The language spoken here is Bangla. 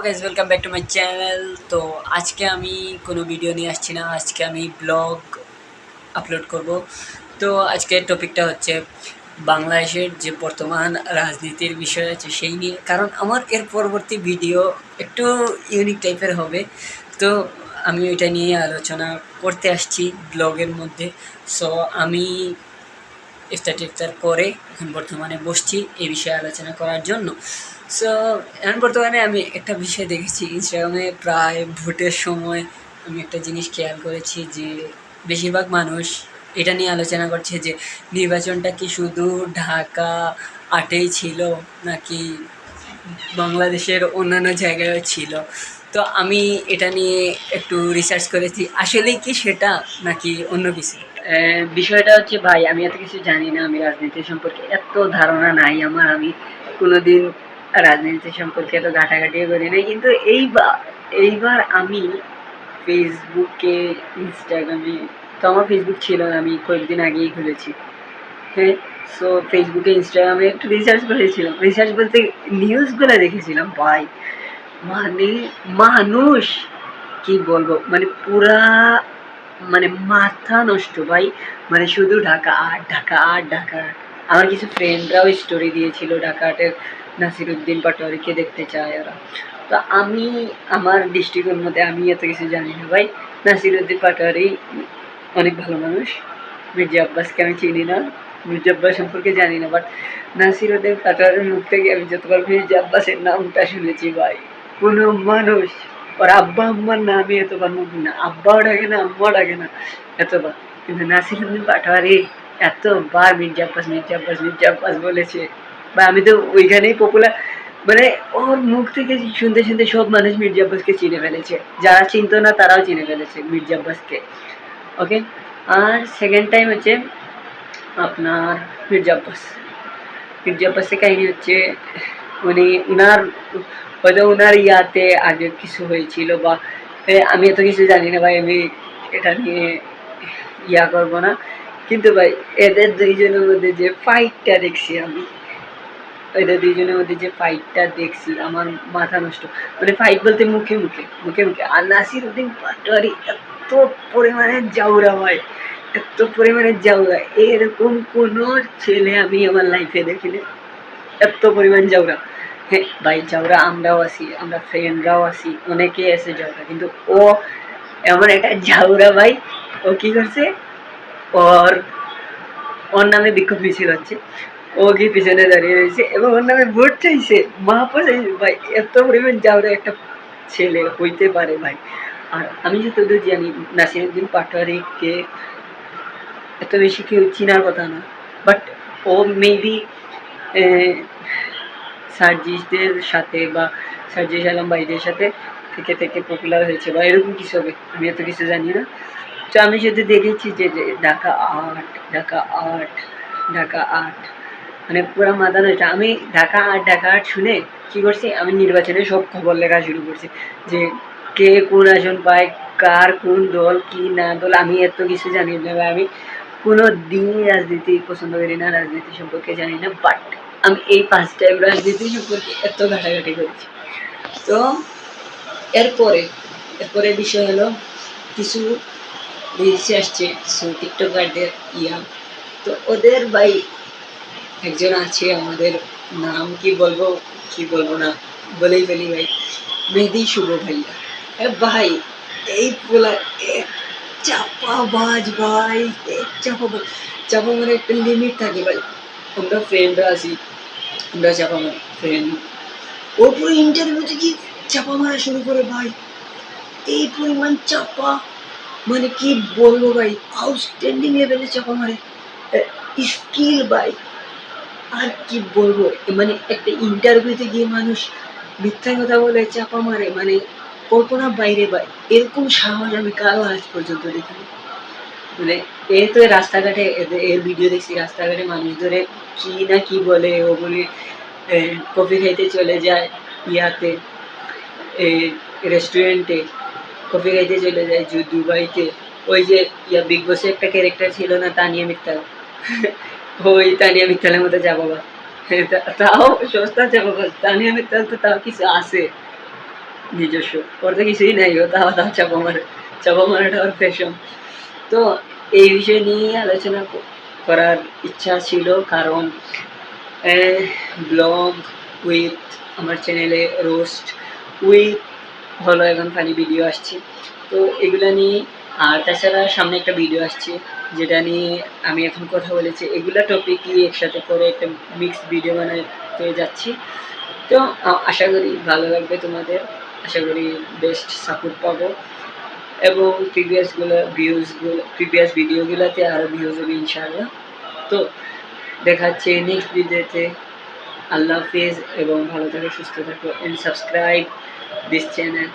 Guys, welcome back to my channel. তো আজকে আমি কোনো ভিডিও নিয়ে আসছি না, আজকে আমি ব্লগ আপলোড করব। তো আজকের টপিকটা হচ্ছে বাংলাদেশের যে বর্তমান রাজনীতির বিষয় আছে সেই নিয়ে, কারণ আমার এর পরবর্তী ভিডিও একটু ইউনিক টাইপের হবে। তো আমি ওইটা নিয়ে আলোচনা করতে আসছি ব্লগের মধ্যে। সো আমি ইফতার করে এখন বর্তমানে বসছি এই বিষয়ে আলোচনা করার জন্য। সো এখন বর্তমানে আমি একটা বিষয় দেখেছি ইনস্টাগ্রামে, প্রায় ভোটের সময় আমি একটা জিনিস খেয়াল করেছি যে বেশিরভাগ মানুষ এটা নিয়ে আলোচনা করছে যে নির্বাচনটা কি শুধু ঢাকা ৮-এই ছিল নাকি বাংলাদেশের অন্যান্য জায়গায়ও ছিল। তো আমি এটা নিয়ে একটু রিসার্চ করেছি, আসলেই কি সেটা নাকি অন্য কিছু। বিষয়টা হচ্ছে ভাই, আমি এত কিছু জানি না, আমি রাজনীতি সম্পর্কে এত ধারণা নাই আমার। আমি কোনোদিন রাজনীতি সম্পর্কে এত ঘাটাঘাটিও করি নাই, কিন্তু এইবার আমি ফেসবুকে, ইনস্টাগ্রামে, তো আমার ফেসবুক ছিল না, আমি কয়েকদিন আগেই খুলেছি। হ্যাঁ, সো ফেসবুকে ইনস্টাগ্রামে একটু রিসার্চ করেছিলাম, রিসার্চ বলতে নিউজগুলো দেখেছিলাম ভাই। মানে মানুষ কি বলবো, মানে পুরা মানে মাথা নষ্ট ভাই। মানে শুধু ঢাকা আট, ঢাকা আট, ঢাকা আট। আমার কিছু ফ্রেন্ডরাও স্টোরি দিয়েছিল ঢাকা আটের নাসিরুদ্দিন পাটোয়ারিকে দেখতে চায় ওরা। তো আমি আমার দৃষ্টিকোণ মতে আমি এত কিছু জানি না ভাই। নাসিরুদ্দিন পাটোয়ারি অনেক ভালো মানুষ। মির্জা আব্বাসকে আমি চিনি না, মির্জা আব্বাস সম্পর্কে জানি না, বাট নাসিরুদ্দিন পাটোয়ারির মুখ থেকে আমি যতবার মির্জা আব্বাসের নামটা শুনেছি ভাই, কোনো মানুষ ওর আব্বা আম্মার নামে এতবার মুখ না, আব্বাও ডাকে না, আম্মাও ডাকে না এতবার। কিন্তু নাসিরুদ্দিন পাটোয়ারি এতবার মির্জা আব্বাস, মির্জা আব্বাস, মির্জা আব্বাস বলেছে বা আমি তো ওইখানেই পপুলার। মানে ওর মুখ থেকে শুনতে শুনতে সব মানুষ মির্জা আব্বাসকে চিনে ফেলেছে, যারা চিনতো না তারাও চিনে ফেলেছে মির্জা আব্বাসকে। ওকে, আর সেকেন্ড টাইম হচ্ছে আপনার মির্জা আব্বাস। মির্জা আব্বাসের কাহিনী হচ্ছে উনি উনার হয়তো উনার ইয়াতে আগে কিছু হয়েছিল বা আমি এত কিছু জানি না ভাই, আমি এটা নিয়ে ইয়া করব না। কিন্তু ভাই এদের দুইজনের মধ্যে যে ফাইটটা দেখছি আমি, এদের দুইজনের মধ্যে যে ফাইটটা দেখছি আমার মাথা নষ্ট। মানে ফাইট বলতে মুখে মুখে, মুখে মুখে। আর নাসিরুদ্দিন পাটোয়ারি এত পরিমাণে জাউরা ভাই, এত পরিমাণে জাউরা, এরকম কোনো ছেলে আমি আমার লাইফে দেখিনি, এত পরিমাণ জাউরা। হ্যাঁ ভাই, জাউরা আমরাও আছি, আমরা ফ্রেন্ডরাও আছি, অনেকেই আছে জাউরা, কিন্তু ও এমন একটা জাউরা ভাই। ও কি করছে, ওর ওর নামে বিক্ষোভ মিছিল হচ্ছে, ও কি পিছনে দাঁড়িয়ে রয়েছে এবং ওর নামে ভোট চাইছে, মাহফুজ চাইছে ভাই। এত পরিমাণ জাউরা একটা ছেলে হইতে পারে ভাই। আর আমি যতদূর জানি নাসিরুদ্দিন পাটোয়ারিকে এত বেশি কেউ চিনার কথা না, বাট ও মেবি সার্জিসদের সাথে বা সার্জিস আলম ভাইদের সাথে থেকে থেকে পপুলার হয়েছে বা এরকম কিছু হবে, আমি এত কিছু জানি না। তো আমি শুধু দেখেছি যে ঢাকা আট, ঢাকা আট, ঢাকা আট, মানে পুরো মাথা নষ্ট। আমি ঢাকা আট, ঢাকা আট শুনে কী করছি, আমি নির্বাচনের সব খবর লেখা শুরু করছি যে কে কোন আসন পায়, কার কোন দল, কি না দল, আমি এত কিছু জানি না। আমি কোনো দিনই রাজনীতি পছন্দ করি না, রাজনীতি সম্পর্কে জানি না, বাট আমি এই ফার্স্ট টাইম রাজনীতি সম্পর্কে এত ঘাটাঘাটি করেছি। তো এরপরে এরপরে বিষয় হলো কিছু রিলসে আসছে কিছু টিকটকারদের ইয়া। তো ওদের ভাই একজন আছে, আমাদের নাম কি বলবো কি বলবো না বলেই ফেলি ভাই, মেহেদি শুভ ভাইয়া। ভাই এই পোলা এক চাপাবাজ ভাই, এক চাপাবাজ। চাপা মানে একটা লিমিট থাকে ভাই। আমরা ফ্রেন্ডরা আছি, আমরা চাপা মারি ফ্রেন্ড, ও পুরো ইন্টারভিউতে কি চাপা মারা শুরু করে ভাই। এই পরিমাণ চাপা, মানে কি বলবো ভাই, আউটস্ট্যান্ডিং লেভেলে চাপা মারে, স্কিল ভাই। আর কি বলবো, মানে একটা ইন্টারভিউতে গিয়ে মানুষ মিথ্যা কথা বলে চাপা মারে, মানে কল্পনার বাইরে ভাই। এরকম সাহস আমি কারো আজ পর্যন্ত দেখিনি। মানে এ তো রাস্তাঘাটে এর ভিডিও দেখছি, রাস্তাঘাটে মানুষ ধরে কি না কি বলে, ও বলে কফি খাইতে চলে যায় ইয়াতে, রেস্টুরেন্টে কফি খাইতে চলে যায় দুবাইতে। ওই যে ইয়া বিগ বসে একটা ক্যারেক্টার ছিল না, তানিয়া মিত্তাল, ওই তানিয়া মিত্তালের মতো যা বাবা। তাও সস্তা যা বাবা, তানিয়া মিত্তাল তো তাও কিছু আছে। নিজস্ব, ওর তো কিছুই নাই, ও তাও তাও চাপা মারাটা ওর ফ্যাশন। তো এই বিষয় নিয়ে আলোচনা করার ইচ্ছা ছিল, কারণ ব্লগ উইথ আমার চ্যানেলে রোস্ট উইথ হলো এখন ফানি ভিডিও আসছে, তো এগুলা নিয়ে। আর তাছাড়া সামনে একটা ভিডিও আসছে যেটা নিয়ে আমি এখন কথা বলেছি, এগুলা টপিকই একসাথে করে একটা মিক্সড ভিডিও বানাতে যাচ্ছি। তো আশা করি ভালো লাগবে তোমাদের, আশা করি বেস্ট সাপোর্ট পাবো, এবং প্রিভিয়াস ভিডিওগুলোতে আরও ভিউজ হবে ইনশাআল্লাহ। তো দেখা হচ্ছে নেক্সট ভিডিওতে। আল্লাহ হাফিজ এবং ভালো থাকো, সুস্থ থাকো, এন্ড সাবস্ক্রাইব দিস চ্যানেল।